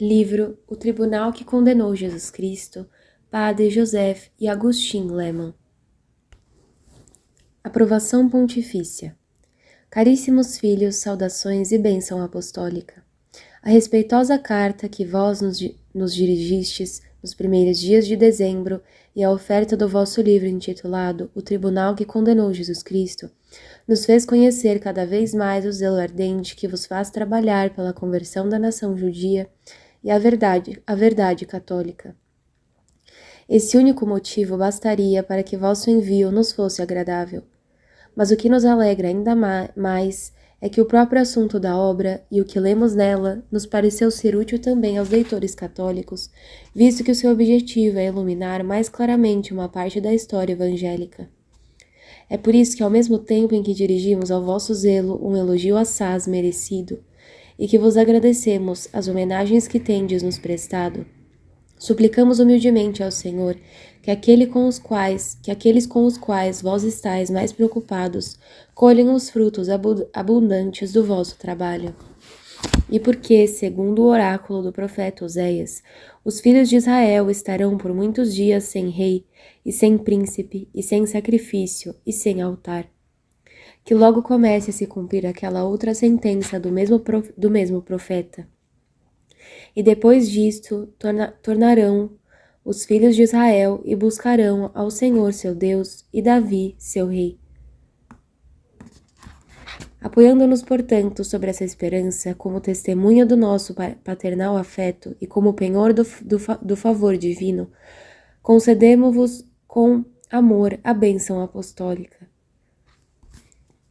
Livro O Tribunal que Condenou Jesus Cristo, Padre Joseph e Agustin Lemon. Aprovação Pontifícia. Caríssimos filhos, saudações e bênção apostólica. A respeitosa carta que vós nos dirigistes nos primeiros dias de dezembro e a oferta do vosso livro intitulado O Tribunal que Condenou Jesus Cristo, nos fez conhecer cada vez mais o zelo ardente que vos faz trabalhar pela conversão da nação judia e a verdade católica. Esse único motivo bastaria para que vosso envio nos fosse agradável. Mas o que nos alegra ainda mais é que o próprio assunto da obra e o que lemos nela nos pareceu ser útil também aos leitores católicos, visto que o seu objetivo é iluminar mais claramente uma parte da história evangélica. É por isso que, ao mesmo tempo em que dirigimos ao vosso zelo um elogio assaz merecido, e que vos agradecemos as homenagens que tendes nos prestado, suplicamos humildemente ao Senhor que aqueles com os quais vós estáis mais preocupados colhem os frutos abundantes do vosso trabalho. E porque, segundo o oráculo do profeta Oséias, os filhos de Israel estarão por muitos dias sem rei, e sem príncipe, e sem sacrifício, e sem altar. Que logo comece a se cumprir aquela outra sentença do mesmo profeta. E depois disto tornarão os filhos de Israel e buscarão ao Senhor seu Deus e Davi seu rei. Apoiando-nos, portanto, sobre essa esperança, como testemunha do nosso paternal afeto e como penhor do favor divino, concedemo-vos com amor a bênção apostólica.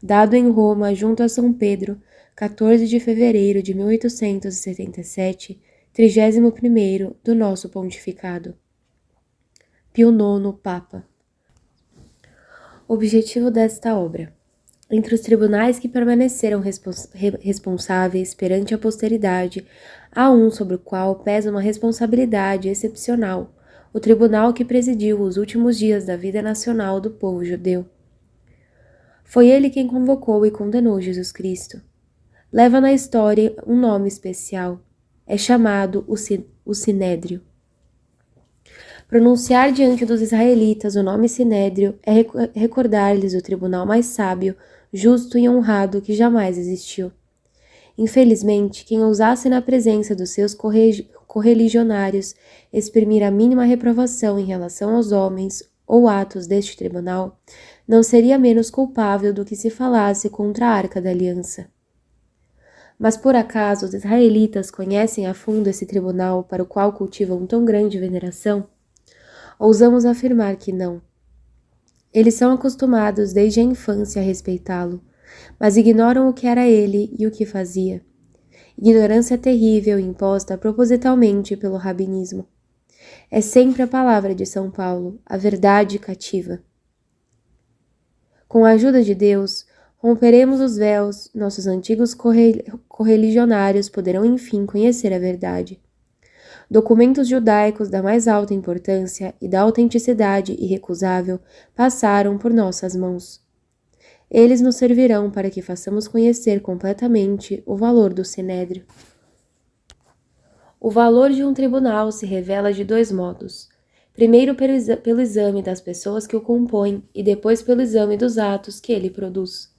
Dado em Roma, junto a São Pedro, 14 de fevereiro de 1877, 31º do nosso pontificado. Pio IX, Papa. Objetivo desta obra. Entre os tribunais que permaneceram responsáveis perante a posteridade, há um sobre o qual pesa uma responsabilidade excepcional, o tribunal que presidiu os últimos dias da vida nacional do povo judeu. Foi ele quem convocou e condenou Jesus Cristo. Leva na história um nome especial. É chamado o Sinédrio. Pronunciar diante dos israelitas o nome Sinédrio é recordar-lhes o tribunal mais sábio, justo e honrado que jamais existiu. Infelizmente, quem ousasse na presença dos seus correligionários exprimir a mínima reprovação em relação aos homens ou atos deste tribunal, não seria menos culpável do que se falasse contra a Arca da Aliança. Mas por acaso os israelitas conhecem a fundo esse tribunal para o qual cultivam tão grande veneração? Ousamos afirmar que não. Eles são acostumados desde a infância a respeitá-lo, mas ignoram o que era ele e o que fazia. Ignorância terrível imposta propositalmente pelo rabinismo. É sempre a palavra de São Paulo, a verdade cativa. Com a ajuda de Deus, romperemos os véus, nossos antigos correligionários poderão enfim conhecer a verdade. Documentos judaicos da mais alta importância e da autenticidade irrecusável passaram por nossas mãos. Eles nos servirão para que façamos conhecer completamente o valor do Sinédrio. O valor de um tribunal se revela de dois modos. Primeiro pelo exame das pessoas que o compõem e depois pelo exame dos atos que ele produz.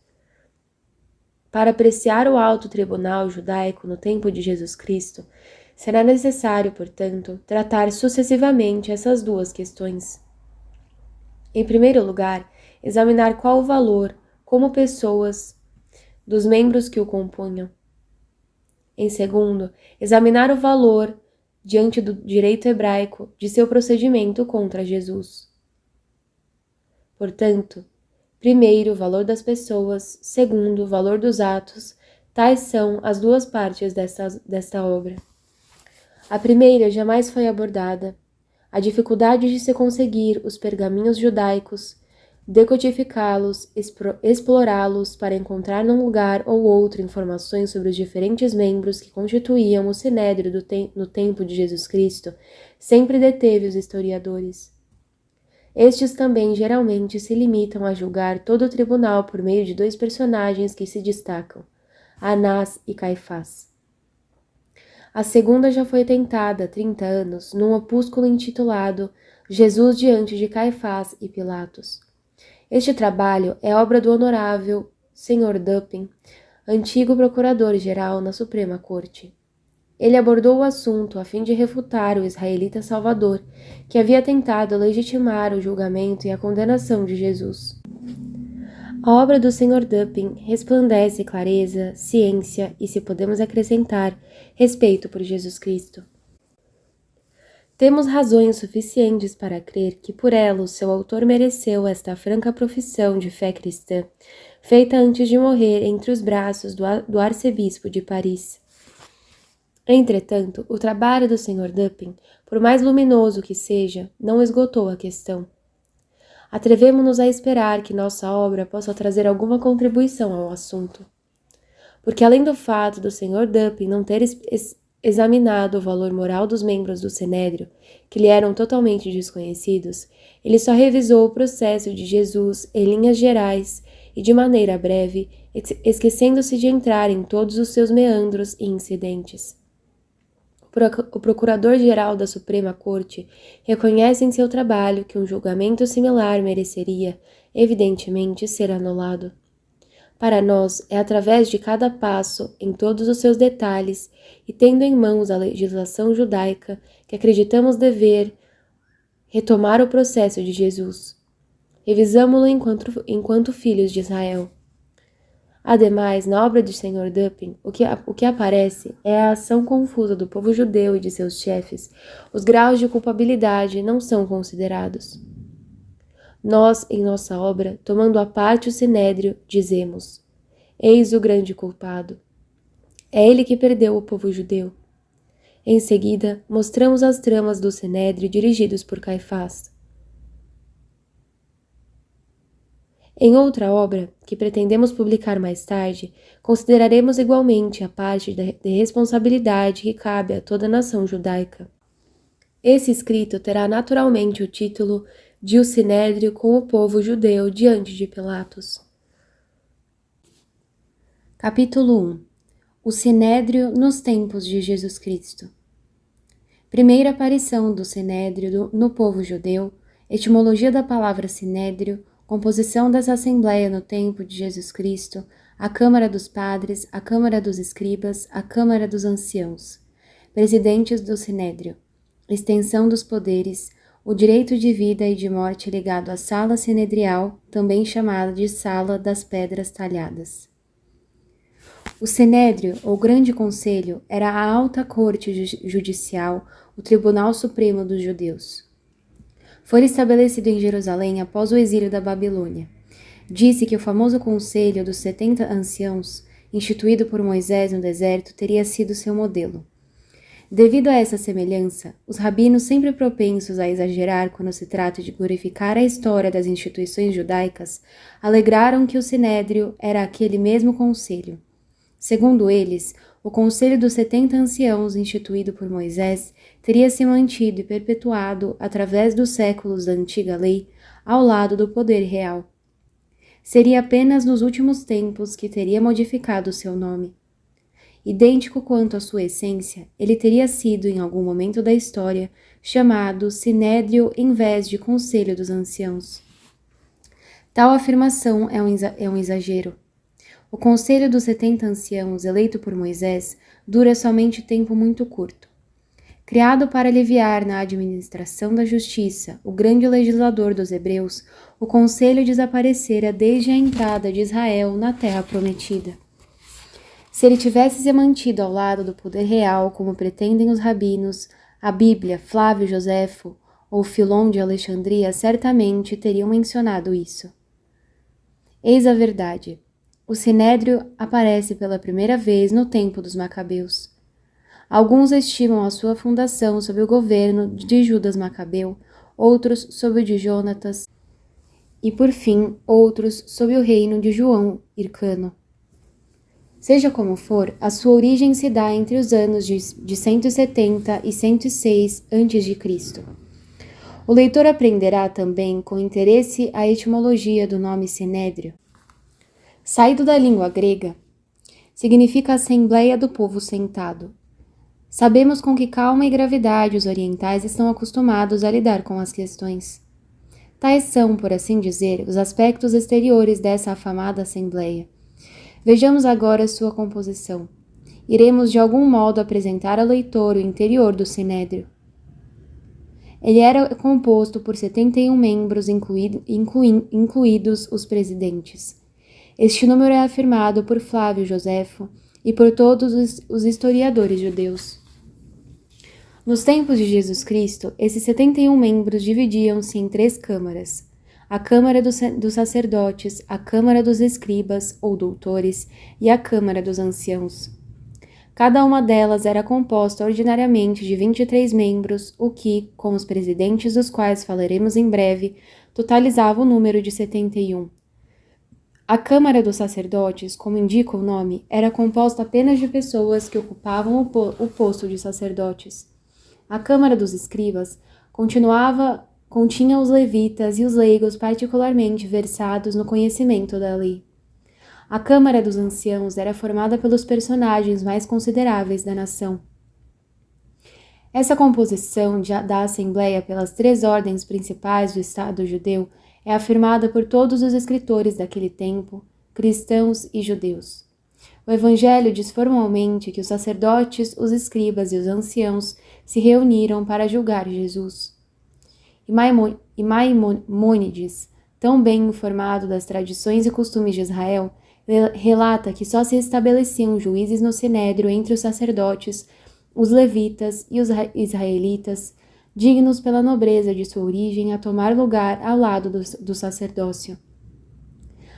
Para apreciar o alto tribunal judaico no tempo de Jesus Cristo, será necessário, portanto, tratar sucessivamente essas duas questões. Em primeiro lugar, examinar qual o valor, como pessoas, dos membros que o compunham. Em segundo, examinar o valor, diante do direito hebraico, de seu procedimento contra Jesus. Portanto, primeiro, o valor das pessoas, segundo, o valor dos atos, tais são as duas partes desta obra. A primeira jamais foi abordada, a dificuldade de se conseguir os pergaminhos judaicos, decodificá-los, explorá-los para encontrar num lugar ou outro informações sobre os diferentes membros que constituíam o Sinédrio no tempo de Jesus Cristo, sempre deteve os historiadores. Estes também geralmente se limitam a julgar todo o tribunal por meio de dois personagens que se destacam, Anás e Caifás. A segunda já foi tentada há 30 anos num opúsculo intitulado Jesus diante de Caifás e Pilatos. Este trabalho é obra do honorável Sr. Dupin, antigo procurador-geral na Suprema Corte. Ele abordou o assunto a fim de refutar o israelita Salvador, que havia tentado legitimar o julgamento e a condenação de Jesus. A obra do Sr. Dupin resplandece clareza, ciência e, se podemos acrescentar, respeito por Jesus Cristo. Temos razões suficientes para crer que por ela o seu autor mereceu esta franca profissão de fé cristã, feita antes de morrer entre os braços do arcebispo de Paris. Entretanto, o trabalho do Sr. Dupin, por mais luminoso que seja, não esgotou a questão. Atrevemo-nos a esperar que nossa obra possa trazer alguma contribuição ao assunto. Porque além do fato do Sr. Dupin não ter examinado o valor moral dos membros do Sinédrio, que lhe eram totalmente desconhecidos, ele só revisou o processo de Jesus em linhas gerais e de maneira breve, esquecendo-se de entrar em todos os seus meandros e incidentes. O Procurador-Geral da Suprema Corte reconhece em seu trabalho que um julgamento similar mereceria, evidentemente, ser anulado. Para nós, é através de cada passo, em todos os seus detalhes, e tendo em mãos a legislação judaica, que acreditamos dever retomar o processo de Jesus. Revisamo-lo enquanto filhos de Israel. Ademais, na obra de Sr. Dupin, o que aparece é a ação confusa do povo judeu e de seus chefes. Os graus de culpabilidade não são considerados. Nós, em nossa obra, tomando à parte o Sinédrio, dizemos: eis o grande culpado. É ele que perdeu o povo judeu. Em seguida, mostramos as tramas do Sinédrio dirigidos por Caifás. Em outra obra, que pretendemos publicar mais tarde, consideraremos igualmente a parte de responsabilidade que cabe a toda a nação judaica. Esse escrito terá naturalmente o título de O Sinédrio com o povo judeu diante de Pilatos. Capítulo 1. O Sinédrio nos tempos de Jesus Cristo. Primeira aparição do Sinédrio no povo judeu, etimologia da palavra Sinédrio, composição dessa Assembleia no tempo de Jesus Cristo, a Câmara dos Padres, a Câmara dos Escribas, a Câmara dos Anciãos, presidentes do Sinédrio, extensão dos poderes, o direito de vida e de morte ligado à Sala Sinedrial, também chamada de Sala das Pedras Talhadas. O Sinédrio, ou Grande Conselho, era a alta corte judicial, o Tribunal Supremo dos Judeus. Foi estabelecido em Jerusalém após o exílio da Babilônia. Disse que o famoso Conselho dos 70 Anciãos, instituído por Moisés no deserto, teria sido seu modelo. Devido a essa semelhança, os rabinos, sempre propensos a exagerar quando se trata de glorificar a história das instituições judaicas, alegraram que o Sinédrio era aquele mesmo conselho. Segundo eles, o Conselho dos 70 Anciãos, instituído por Moisés, teria se mantido e perpetuado, através dos séculos da antiga lei, ao lado do poder real. Seria apenas nos últimos tempos que teria modificado seu nome. Idêntico quanto à sua essência, ele teria sido, em algum momento da história, chamado Sinédrio em vez de Conselho dos Anciãos. Tal afirmação é um exagero. O Conselho dos 70 Anciãos, eleito por Moisés, dura somente tempo muito curto. Criado para aliviar na administração da justiça o grande legislador dos hebreus, o conselho desaparecera desde a entrada de Israel na terra prometida. Se ele tivesse se mantido ao lado do poder real, como pretendem os rabinos, a Bíblia, Flávio Joséfo ou Filon de Alexandria certamente teriam mencionado isso. Eis a verdade. O Sinédrio aparece pela primeira vez no tempo dos Macabeus. Alguns estimam a sua fundação sob o governo de Judas Macabeu, outros sob o de Jonatas e, por fim, outros sob o reino de João Hircano. Seja como for, a sua origem se dá entre os anos de 170 e 106 a.C. O leitor aprenderá também com interesse a etimologia do nome Sinédrio. Saído da língua grega, significa Assembleia do Povo Sentado. Sabemos com que calma e gravidade os orientais estão acostumados a lidar com as questões. Tais são, por assim dizer, os aspectos exteriores dessa afamada Assembleia. Vejamos agora sua composição. Iremos de algum modo apresentar ao leitor o interior do Sinédrio. Ele era composto por 71 membros, incluídos os presidentes. Este número é afirmado por Flávio Joséfo e por todos os historiadores judeus. Nos tempos de Jesus Cristo, esses 71 membros dividiam-se em 3 câmaras: a Câmara dos Sacerdotes, a Câmara dos Escribas, ou Doutores, e a Câmara dos Anciãos. Cada uma delas era composta ordinariamente de 23 membros, o que, com os presidentes dos quais falaremos em breve, totalizava o número de 71. A Câmara dos Sacerdotes, como indica o nome, era composta apenas de pessoas que ocupavam o posto de sacerdotes. A Câmara dos Escribas continha os levitas e os leigos particularmente versados no conhecimento da lei. A Câmara dos Anciãos era formada pelos personagens mais consideráveis da nação. Essa composição da Assembleia pelas 3 ordens principais do Estado judeu é afirmada por todos os escritores daquele tempo, cristãos e judeus. O Evangelho diz formalmente que os sacerdotes, os escribas e os anciãos se reuniram para julgar Jesus. E Maimônides, tão bem informado das tradições e costumes de Israel, relata que só se estabeleciam juízes no Sinédrio entre os sacerdotes, os levitas e os israelitas, dignos pela nobreza de sua origem a tomar lugar ao lado do sacerdócio.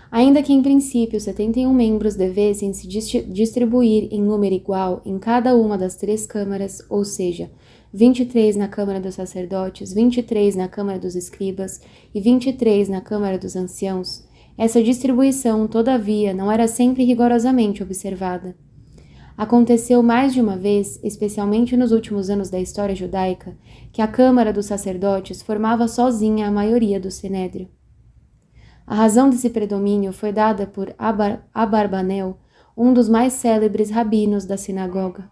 Ainda que em princípio 71 membros devessem se distribuir em número igual em cada uma das 3 câmaras, ou seja, 23 na Câmara dos Sacerdotes, 23 na Câmara dos Escribas e 23 na Câmara dos Anciãos, essa distribuição, todavia, não era sempre rigorosamente observada. Aconteceu mais de uma vez, especialmente nos últimos anos da história judaica, que a Câmara dos Sacerdotes formava sozinha a maioria do Sinédrio. A razão desse predomínio foi dada por Abarbanel, um dos mais célebres rabinos da sinagoga.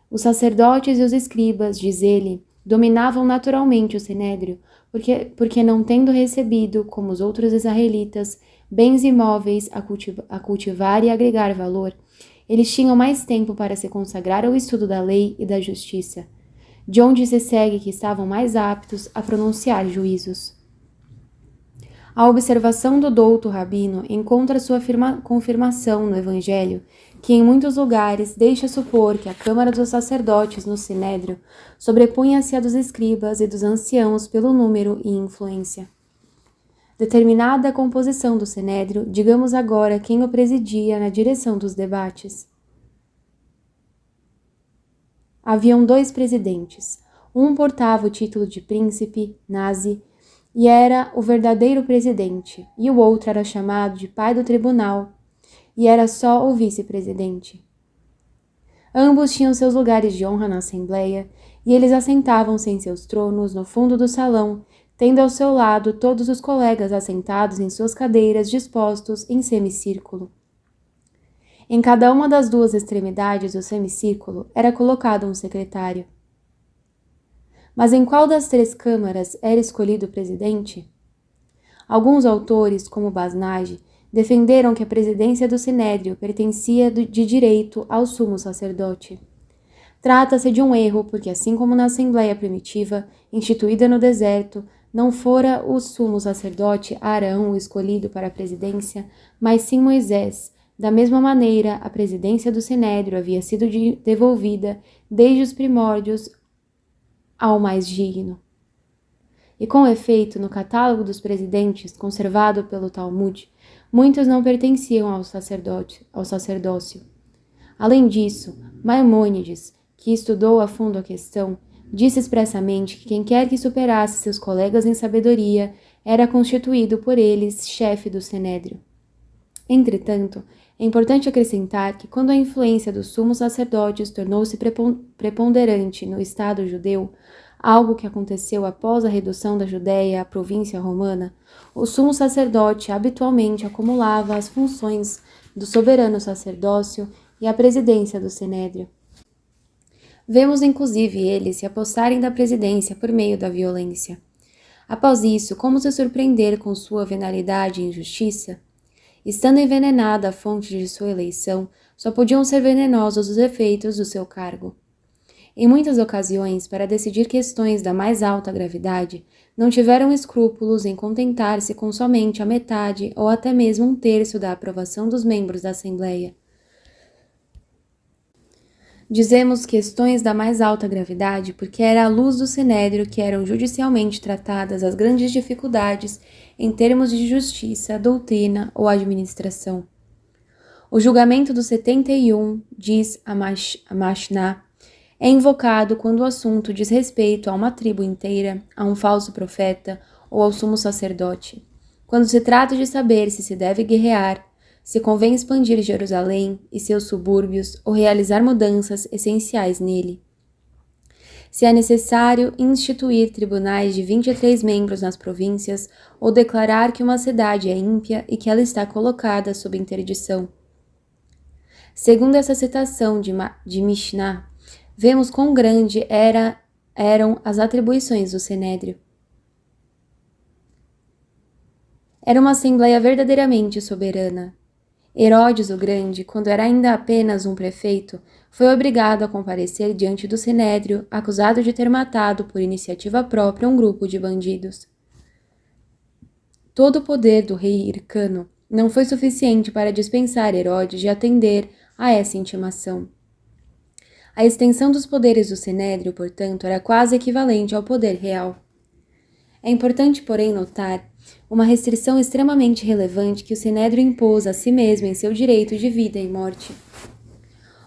Os sacerdotes e os escribas, diz ele, dominavam naturalmente o Sinédrio, porque não tendo recebido, como os outros israelitas, bens imóveis a cultivar e agregar valor, eles tinham mais tempo para se consagrar ao estudo da lei e da justiça, de onde se segue que estavam mais aptos a pronunciar juízos. A observação do douto rabino encontra sua confirmação no Evangelho, que em muitos lugares deixa supor que a Câmara dos Sacerdotes no Sinédrio sobrepunha-se à dos escribas e dos anciãos pelo número e influência. Determinada a composição do Sinédrio, digamos agora quem o presidia na direção dos debates. Haviam 2 presidentes. Um portava o título de príncipe, nazi, e era o verdadeiro presidente, e o outro era chamado de pai do tribunal, e era só o vice-presidente. Ambos tinham seus lugares de honra na Assembleia, e eles assentavam-se em seus tronos no fundo do salão, tendo ao seu lado todos os colegas assentados em suas cadeiras dispostos em semicírculo. Em cada uma das 2 extremidades do semicírculo era colocado um secretário. Mas em qual das 3 câmaras era escolhido o presidente? Alguns autores, como Basnage, defenderam que a presidência do Sinédrio pertencia de direito ao sumo sacerdote. Trata-se de um erro, porque assim como na Assembleia primitiva, instituída no deserto, não fora o sumo sacerdote Arão o escolhido para a presidência, mas sim Moisés. Da mesma maneira, a presidência do Sinédrio havia sido devolvida desde os primórdios ao mais digno. E com efeito, no catálogo dos presidentes, conservado pelo Talmud, muitos não pertenciam ao sacerdócio. Além disso, Maimônides, que estudou a fundo a questão, disse expressamente que quem quer que superasse seus colegas em sabedoria era constituído por eles chefe do Sinédrio. Entretanto, é importante acrescentar que quando a influência dos sumos sacerdotes tornou-se preponderante no Estado judeu, algo que aconteceu após a redução da Judéia à província romana, o sumo sacerdote habitualmente acumulava as funções do soberano sacerdócio e a presidência do Sinédrio. Vemos inclusive eles se apossarem da presidência por meio da violência. Após isso, como se surpreender com sua venalidade e injustiça? Estando envenenada a fonte de sua eleição, só podiam ser venenosos os efeitos do seu cargo. Em muitas ocasiões, para decidir questões da mais alta gravidade, não tiveram escrúpulos em contentar-se com somente a metade ou até mesmo um terço da aprovação dos membros da Assembleia. Dizemos questões da mais alta gravidade porque era à luz do Sinédrio que eram judicialmente tratadas as grandes dificuldades em termos de justiça, doutrina ou administração. O julgamento dos 71, diz a Mashná, é invocado quando o assunto diz respeito a uma tribo inteira, a um falso profeta ou ao sumo sacerdote. Quando se trata de saber se deve guerrear, se convém expandir Jerusalém e seus subúrbios ou realizar mudanças essenciais nele. Se é necessário instituir tribunais de 23 membros nas províncias ou declarar que uma cidade é ímpia e que ela está colocada sob interdição. Segundo essa citação de Mishnah, vemos quão grande eram as atribuições do Sinédrio. Era uma assembleia verdadeiramente soberana. Herodes o Grande, quando era ainda apenas um prefeito, foi obrigado a comparecer diante do Sinédrio, acusado de ter matado por iniciativa própria um grupo de bandidos. Todo o poder do rei Hircano não foi suficiente para dispensar Herodes de atender a essa intimação. A extensão dos poderes do Sinédrio, portanto, era quase equivalente ao poder real. É importante, porém, notar uma restrição extremamente relevante que o Sinédrio impôs a si mesmo em seu direito de vida e morte.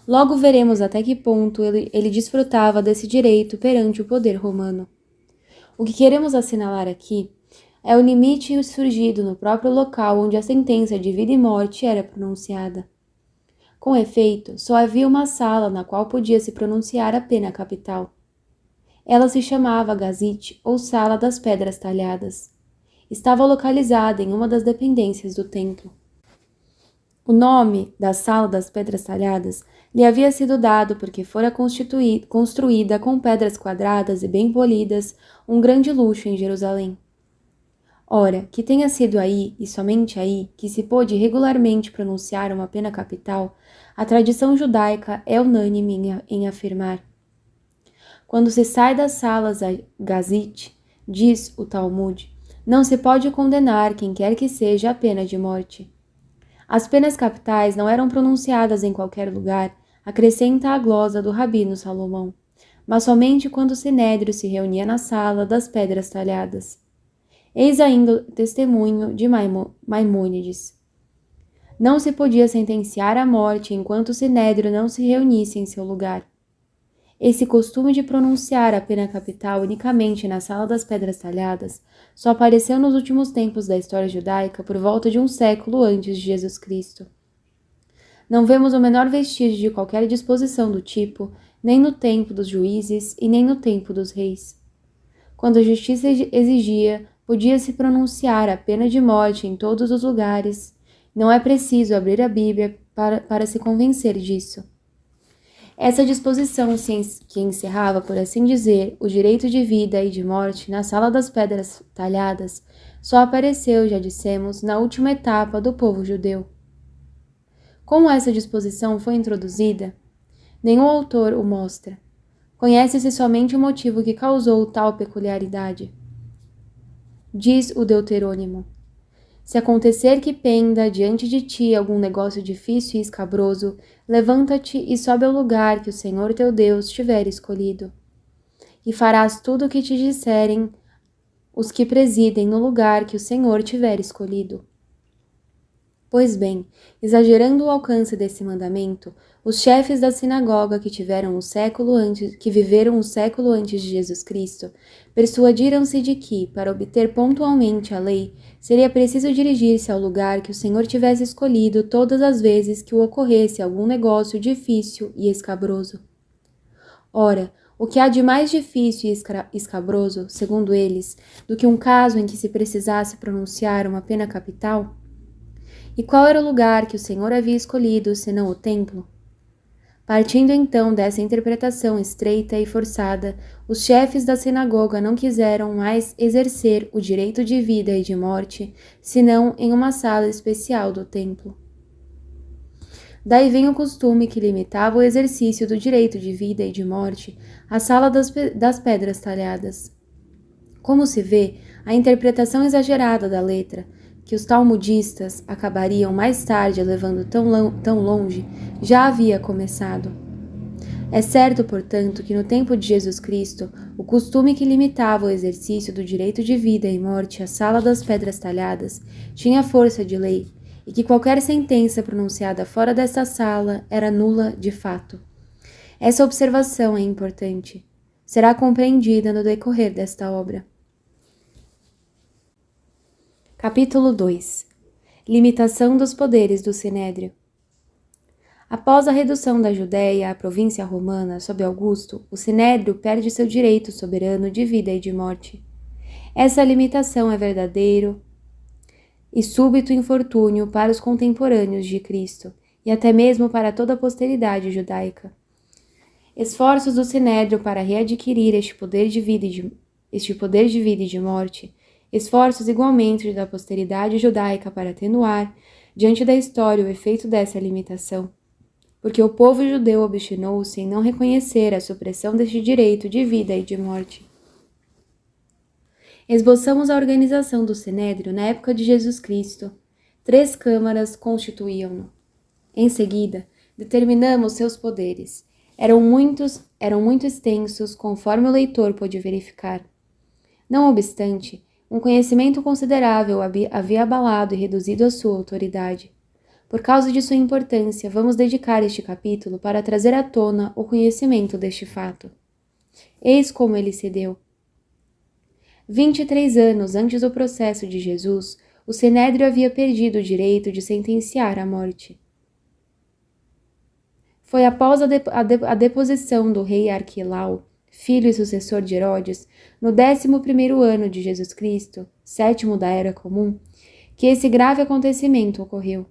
Logo veremos até que ponto ele desfrutava desse direito perante o poder romano. O que queremos assinalar aqui é o limite surgido no próprio local onde a sentença de vida e morte era pronunciada. Com efeito, só havia uma sala na qual podia se pronunciar a pena capital. Ela se chamava Gazite, ou Sala das Pedras Talhadas. Estava localizada em uma das dependências do templo. O nome da Sala das Pedras Talhadas lhe havia sido dado porque fora construída com pedras quadradas e bem polidas, um grande luxo em Jerusalém. Ora, que tenha sido aí, e somente aí, que se pôde regularmente pronunciar uma pena capital, a tradição judaica é unânime em afirmar. Quando se sai das salas Gazite, diz o Talmud, não se pode condenar quem quer que seja a pena de morte. As penas capitais não eram pronunciadas em qualquer lugar, acrescenta a glosa do Rabino Salomão, mas somente quando o Sinédrio se reunia na sala das pedras talhadas. Eis ainda o testemunho de Maimônides. Não se podia sentenciar à morte enquanto o Sinédrio não se reunisse em seu lugar. Esse costume de pronunciar a pena capital unicamente na Sala das Pedras Talhadas só apareceu nos últimos tempos da história judaica por volta de um século antes de Jesus Cristo. Não vemos o menor vestígio de qualquer disposição do tipo, nem no tempo dos juízes e nem no tempo dos reis. Quando a justiça exigia, podia-se pronunciar a pena de morte em todos os lugares. Não é preciso abrir a Bíblia para se convencer disso. Essa disposição que encerrava, por assim dizer, o direito de vida e de morte na Sala das Pedras Talhadas, só apareceu, já dissemos, na última etapa do povo judeu. Como essa disposição foi introduzida? Nenhum autor o mostra. Conhece-se somente o motivo que causou tal peculiaridade. Diz o Deuterônimo: se acontecer que penda diante de ti algum negócio difícil e escabroso, levanta-te e sobe ao lugar que o Senhor teu Deus tiver escolhido. E farás tudo o que te disserem os que presidem no lugar que o Senhor tiver escolhido. Pois bem, exagerando o alcance desse mandamento, os chefes da sinagoga que viveram um século antes de Jesus Cristo, persuadiram-se de que, para obter pontualmente a lei, seria preciso dirigir-se ao lugar que o Senhor tivesse escolhido todas as vezes que o ocorresse algum negócio difícil e escabroso. Ora, o que há de mais difícil e escabroso, segundo eles, do que um caso em que se precisasse pronunciar uma pena capital? E qual era o lugar que o Senhor havia escolhido, senão o templo? Partindo então dessa interpretação estreita e forçada, os chefes da sinagoga não quiseram mais exercer o direito de vida e de morte, senão em uma sala especial do templo. Daí vem o costume que limitava o exercício do direito de vida e de morte à sala das pedras talhadas. Como se vê, a interpretação exagerada da letra, que os talmudistas acabariam mais tarde levando tão longe, já havia começado. É certo, portanto, que no tempo de Jesus Cristo, o costume que limitava o exercício do direito de vida e morte à sala das pedras talhadas tinha força de lei, e que qualquer sentença pronunciada fora desta sala era nula de fato. Essa observação é importante. Será compreendida no decorrer desta obra. Capítulo 2. Limitação dos poderes do Sinédrio. Após a redução da Judéia à província romana sob Augusto, o Sinédrio perde seu direito soberano de vida e de morte. Essa limitação é verdadeiro e súbito infortúnio para os contemporâneos de Cristo, e até mesmo para toda a posteridade judaica. Esforços do Sinédrio para readquirir este poder de vida e de morte, esforços igualmente da posteridade judaica para atenuar, diante da história, o efeito dessa limitação, porque o povo judeu obstinou-se em não reconhecer a supressão deste direito de vida e de morte. Esboçamos a organização do Sinédrio na época de Jesus Cristo. 3 câmaras constituíam-no. Em seguida, determinamos seus poderes. Eram muito extensos, conforme o leitor pôde verificar. Não obstante, um conhecimento considerável havia abalado e reduzido a sua autoridade. Por causa de sua importância, vamos dedicar este capítulo para trazer à tona o conhecimento deste fato. Eis como ele se deu. 23 anos antes do processo de Jesus, o Sinédrio havia perdido o direito de sentenciar à morte. Foi após a deposição do rei Arquilau, filho e sucessor de Herodes, no 11º ano de Jesus Cristo, 7º da Era Comum, que esse grave acontecimento ocorreu.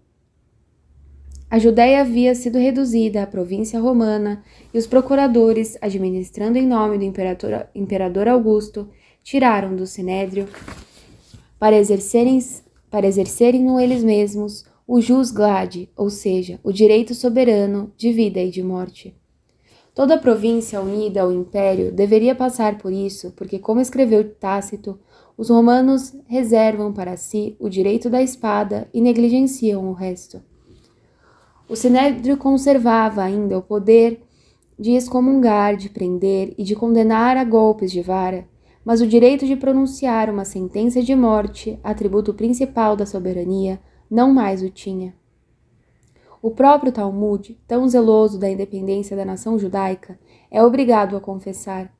A Judéia havia sido reduzida à província romana e os procuradores, administrando em nome do imperador Augusto, tiraram do Sinédrio para exercerem-no eles mesmos o jus gladi, ou seja, o direito soberano de vida e de morte. Toda a província unida ao império deveria passar por isso, porque, como escreveu Tácito, os romanos reservam para si o direito da espada e negligenciam o resto. O Sinédrio conservava ainda o poder de excomungar, de prender e de condenar a golpes de vara, mas o direito de pronunciar uma sentença de morte, atributo principal da soberania, não mais o tinha. O próprio Talmud, tão zeloso da independência da nação judaica, é obrigado a confessar.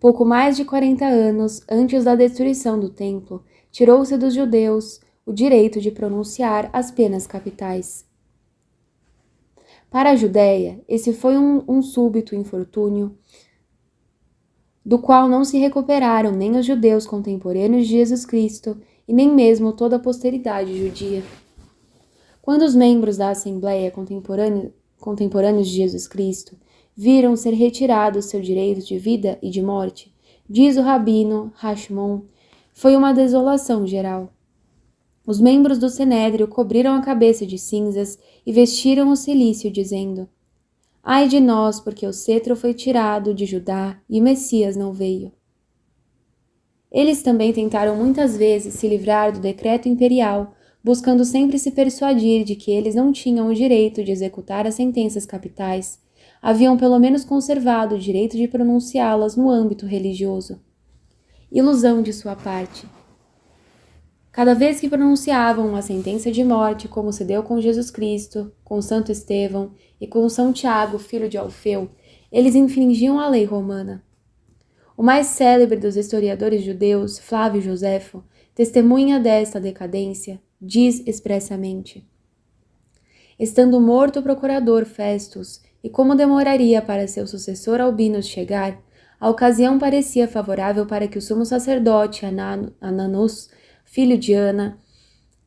Pouco mais de 40 anos antes da destruição do templo, tirou-se dos judeus o direito de pronunciar as penas capitais. Para a Judéia, esse foi um súbito infortúnio, do qual não se recuperaram nem os judeus contemporâneos de Jesus Cristo e nem mesmo toda a posteridade judia. Quando os membros da Assembleia contemporâneos de Jesus Cristo viram ser retirado seu direito de vida e de morte, diz o rabino Hashmon, foi uma desolação geral. Os membros do Sinédrio cobriram a cabeça de cinzas e vestiram o cilício, dizendo: Ai de nós, porque o cetro foi tirado de Judá e o Messias não veio. Eles também tentaram muitas vezes se livrar do decreto imperial, buscando sempre se persuadir de que eles não tinham o direito de executar as sentenças capitais, haviam pelo menos conservado o direito de pronunciá-las no âmbito religioso. Ilusão de sua parte. Cada vez que pronunciavam uma sentença de morte, como se deu com Jesus Cristo, com Santo Estevão e com São Tiago, filho de Alfeu, eles infringiam a lei romana. O mais célebre dos historiadores judeus, Flávio Joséfo, testemunha desta decadência, diz expressamente: Estando morto o procurador Festus, e como demoraria para seu sucessor Albinus chegar, a ocasião parecia favorável para que o sumo sacerdote Ananus, filho de Ana,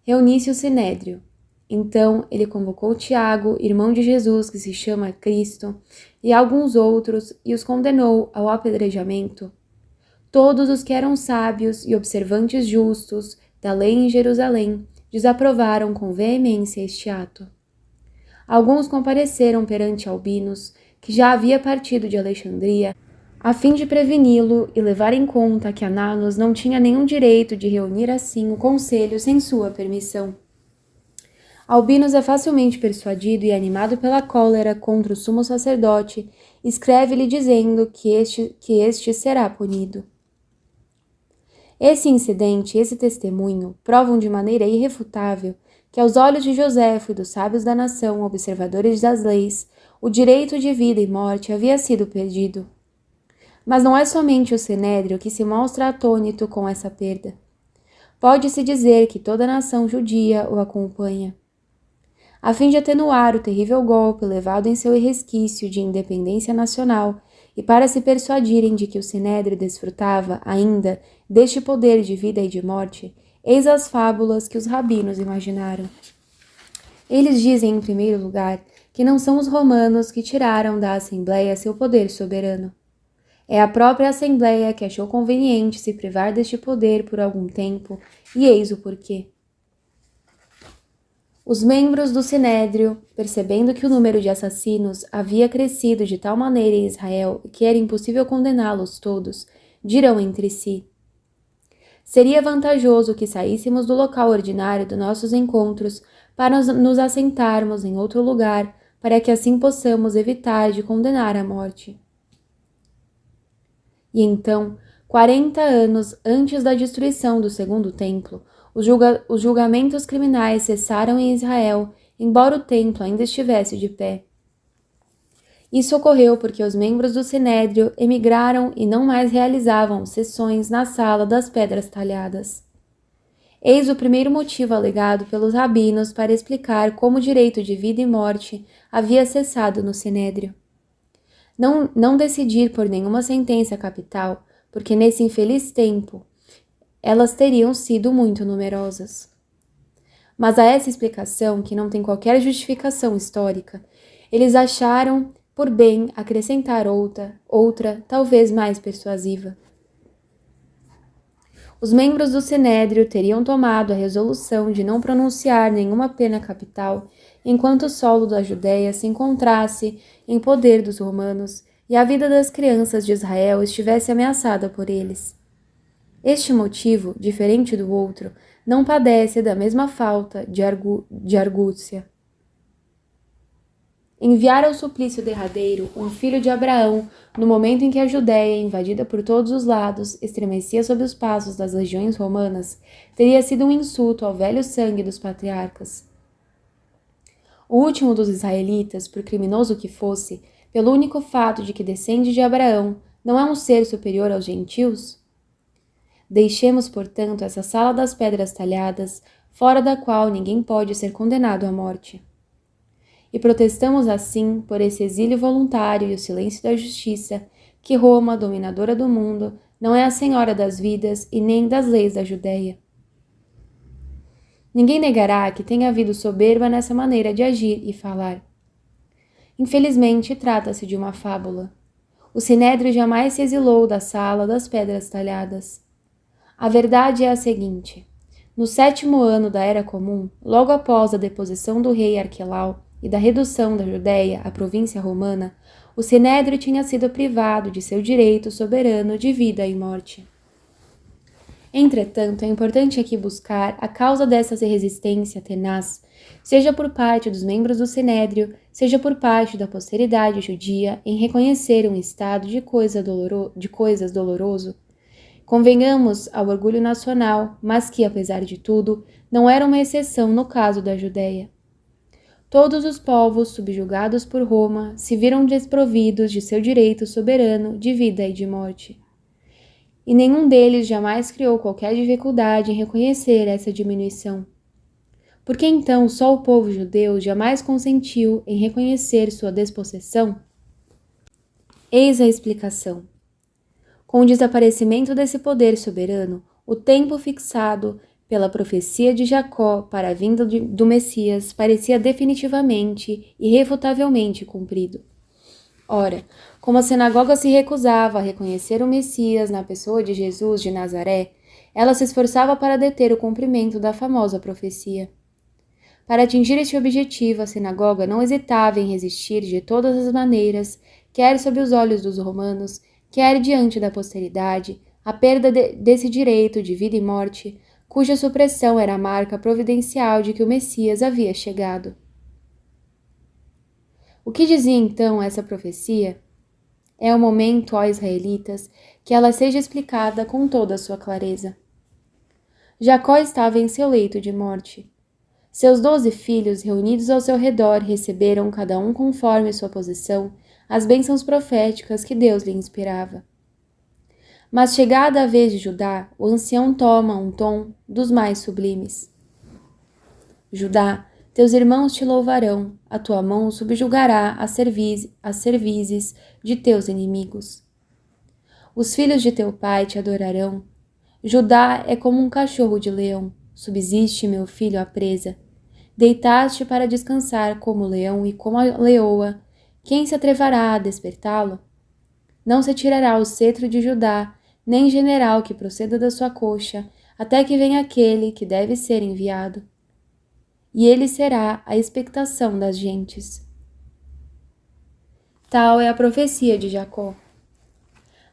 reunisse o Sinédrio. Então ele convocou Tiago, irmão de Jesus, que se chama Cristo, e alguns outros, e os condenou ao apedrejamento. Todos os que eram sábios e observantes justos da lei em Jerusalém desaprovaram com veemência este ato. Alguns compareceram perante Albinos, que já havia partido de Alexandria, a fim de preveni-lo e levar em conta que Ananos não tinha nenhum direito de reunir assim o conselho sem sua permissão. Albinos é facilmente persuadido e, animado pela cólera contra o sumo sacerdote, escreve-lhe dizendo que este será punido. Esse incidente e esse testemunho provam de maneira irrefutável que, aos olhos de Joséfo e dos sábios da nação, observadores das leis, o direito de vida e morte havia sido perdido. Mas não é somente o Sinédrio que se mostra atônito com essa perda. Pode-se dizer que toda a nação judia o acompanha. A fim de atenuar o terrível golpe levado em seu resquício de independência nacional e para se persuadirem de que o Sinédrio desfrutava ainda deste poder de vida e de morte, eis as fábulas que os rabinos imaginaram. Eles dizem, em primeiro lugar, que não são os romanos que tiraram da Assembleia seu poder soberano. É a própria Assembleia que achou conveniente se privar deste poder por algum tempo, e eis o porquê. Os membros do Sinédrio, percebendo que o número de assassinos havia crescido de tal maneira em Israel que era impossível condená-los todos, dirão entre si: seria vantajoso que saíssemos do local ordinário dos nossos encontros para nos assentarmos em outro lugar, para que assim possamos evitar de condenar à morte. E então, 40 anos antes da destruição do segundo templo, os julgamentos criminais cessaram em Israel, embora o templo ainda estivesse de pé. Isso ocorreu porque os membros do Sinédrio emigraram e não mais realizavam sessões na sala das pedras talhadas. Eis o primeiro motivo alegado pelos rabinos para explicar como o direito de vida e morte havia cessado no Sinédrio. Não decidir por nenhuma sentença capital, porque nesse infeliz tempo elas teriam sido muito numerosas. Mas a essa explicação, que não tem qualquer justificação histórica, eles acharam por bem acrescentar outra talvez mais persuasiva. Os membros do Sinédrio teriam tomado a resolução de não pronunciar nenhuma pena capital enquanto o solo da Judéia se encontrasse em poder dos romanos e a vida das crianças de Israel estivesse ameaçada por eles. Este motivo, diferente do outro, não padece da mesma falta de argúcia. Enviar ao suplício derradeiro um filho de Abraão, no momento em que a Judéia, invadida por todos os lados, estremecia sob os passos das legiões romanas, teria sido um insulto ao velho sangue dos patriarcas. O último dos israelitas, por criminoso que fosse, pelo único fato de que descende de Abraão, não é um ser superior aos gentios? Deixemos, portanto, essa sala das pedras talhadas, fora da qual ninguém pode ser condenado à morte. E protestamos assim, por esse exílio voluntário e o silêncio da justiça, que Roma, dominadora do mundo, não é a senhora das vidas e nem das leis da Judéia. Ninguém negará que tenha havido soberba nessa maneira de agir e falar. Infelizmente, trata-se de uma fábula. O Sinédrio jamais se exilou da sala das pedras talhadas. A verdade é a seguinte: no 7º ano da Era Comum, logo após a deposição do rei Arquelau e da redução da Judéia à província romana, o Sinédrio tinha sido privado de seu direito soberano de vida e morte. Entretanto, é importante aqui buscar a causa dessa resistência tenaz, seja por parte dos membros do Sinédrio, seja por parte da posteridade judia, em reconhecer um estado de coisas doloroso. Convenhamos ao orgulho nacional, mas que, apesar de tudo, não era uma exceção no caso da Judéia. Todos os povos subjugados por Roma se viram desprovidos de seu direito soberano de vida e de morte. E nenhum deles jamais criou qualquer dificuldade em reconhecer essa diminuição. Por que então só o povo judeu jamais consentiu em reconhecer sua despossessão? Eis a explicação. Com o desaparecimento desse poder soberano, o tempo fixado pela profecia de Jacó para a vinda do Messias parecia definitivamente e irrefutavelmente cumprido. Ora, como a sinagoga se recusava a reconhecer o Messias na pessoa de Jesus de Nazaré, ela se esforçava para deter o cumprimento da famosa profecia. Para atingir este objetivo, a sinagoga não hesitava em resistir de todas as maneiras, quer sob os olhos dos romanos, quer diante da posteridade, a perda desse direito de vida e morte, cuja supressão era a marca providencial de que o Messias havia chegado. O que dizia então essa profecia? É o momento, ó israelitas, que ela seja explicada com toda a sua clareza. Jacó estava em seu leito de morte. Seus 12 filhos, reunidos ao seu redor, receberam, cada um conforme sua posição, as bênçãos proféticas que Deus lhe inspirava. Mas chegada a vez de Judá, o ancião toma um tom dos mais sublimes. Judá, teus irmãos te louvarão, a tua mão subjugará as cervizes de teus inimigos. Os filhos de teu pai te adorarão. Judá é como um cachorro de leão, subsiste, meu filho, à presa. Deitaste para descansar como o leão e como a leoa. Quem se atreverá a despertá-lo? Não se tirará o cetro de Judá, nem general que proceda da sua coxa, até que venha aquele que deve ser enviado. E ele será a expectação das gentes. Tal é a profecia de Jacó.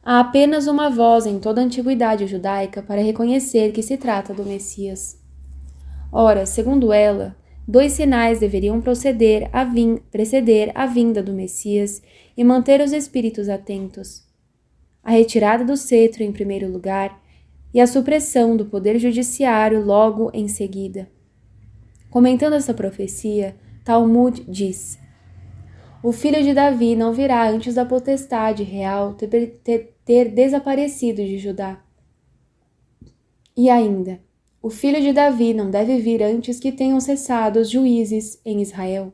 Há apenas uma voz em toda a antiguidade judaica para reconhecer que se trata do Messias. Ora, segundo ela, 2 sinais deveriam preceder a vinda do Messias e manter os espíritos atentos: a retirada do cetro em primeiro lugar e a supressão do poder judiciário logo em seguida. Comentando essa profecia, Talmud diz: o filho de Davi não virá antes da potestade real ter desaparecido de Judá. E ainda, o filho de Davi não deve vir antes que tenham cessado os juízes em Israel.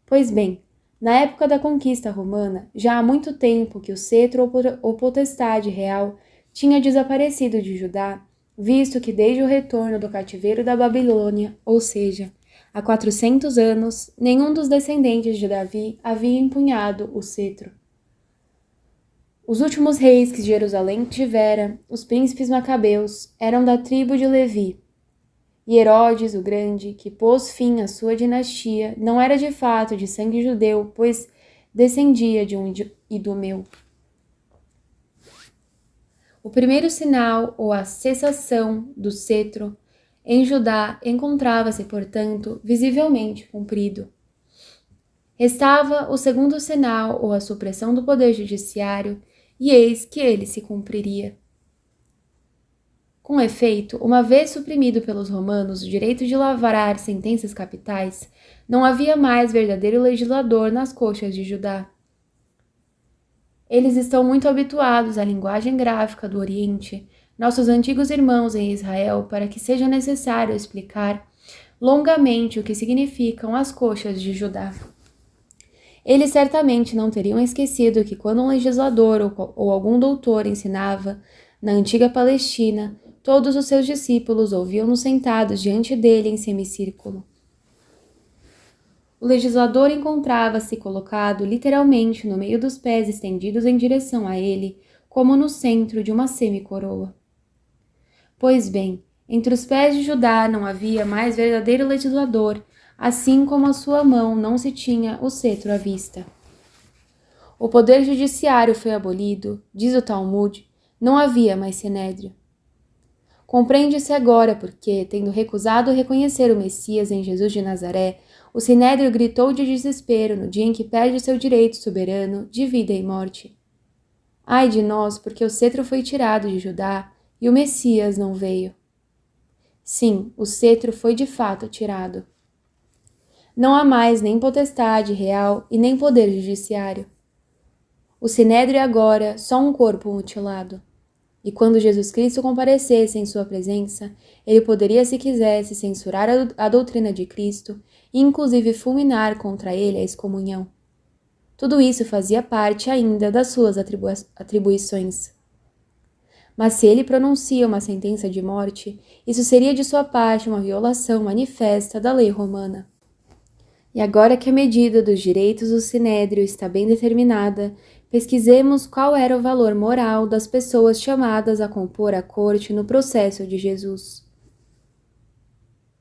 Pois bem, na época da conquista romana, já há muito tempo que o cetro ou potestade real tinha desaparecido de Judá, visto que desde o retorno do cativeiro da Babilônia, ou seja, há 400 anos, nenhum dos descendentes de Davi havia empunhado o cetro. Os últimos reis que Jerusalém tivera, os príncipes macabeus, eram da tribo de Levi. E Herodes o Grande, que pôs fim à sua dinastia, não era de fato de sangue judeu, pois descendia de um idumeu. O primeiro sinal, ou a cessação do cetro, em Judá encontrava-se, portanto, visivelmente cumprido. Restava o segundo sinal, ou a supressão do poder judiciário, e eis que ele se cumpriria. Com efeito, uma vez suprimido pelos romanos o direito de lavrar sentenças capitais, não havia mais verdadeiro legislador nas coxas de Judá. Eles estão muito habituados à linguagem gráfica do Oriente, nossos antigos irmãos em Israel, para que seja necessário explicar longamente o que significam as coxas de Judá. Eles certamente não teriam esquecido que quando um legislador ou algum doutor ensinava na antiga Palestina, todos os seus discípulos ouviam-no sentados diante dele em semicírculo. O legislador encontrava-se colocado literalmente no meio dos pés estendidos em direção a ele, como no centro de uma semicoroa. Pois bem, entre os pés de Judá não havia mais verdadeiro legislador, assim como a sua mão não se tinha o cetro à vista. O poder judiciário foi abolido, diz o Talmud, não havia mais sinédrio. Compreende-se agora porque, tendo recusado reconhecer o Messias em Jesus de Nazaré, o sinédrio gritou de desespero no dia em que perde seu direito soberano de vida e morte. Ai de nós, porque o cetro foi tirado de Judá e o Messias não veio. Sim, o cetro foi de fato tirado. Não há mais nem potestade real e nem poder judiciário. O sinédrio é agora só um corpo mutilado. E quando Jesus Cristo comparecesse em sua presença, ele poderia, se quisesse, censurar a doutrina de Cristo e inclusive fulminar contra ele a excomunhão. Tudo isso fazia parte ainda das suas atribuições. Mas se ele pronuncia uma sentença de morte, isso seria de sua parte uma violação manifesta da lei romana. E agora que a medida dos direitos do sinédrio está bem determinada, pesquisemos qual era o valor moral das pessoas chamadas a compor a corte no processo de Jesus.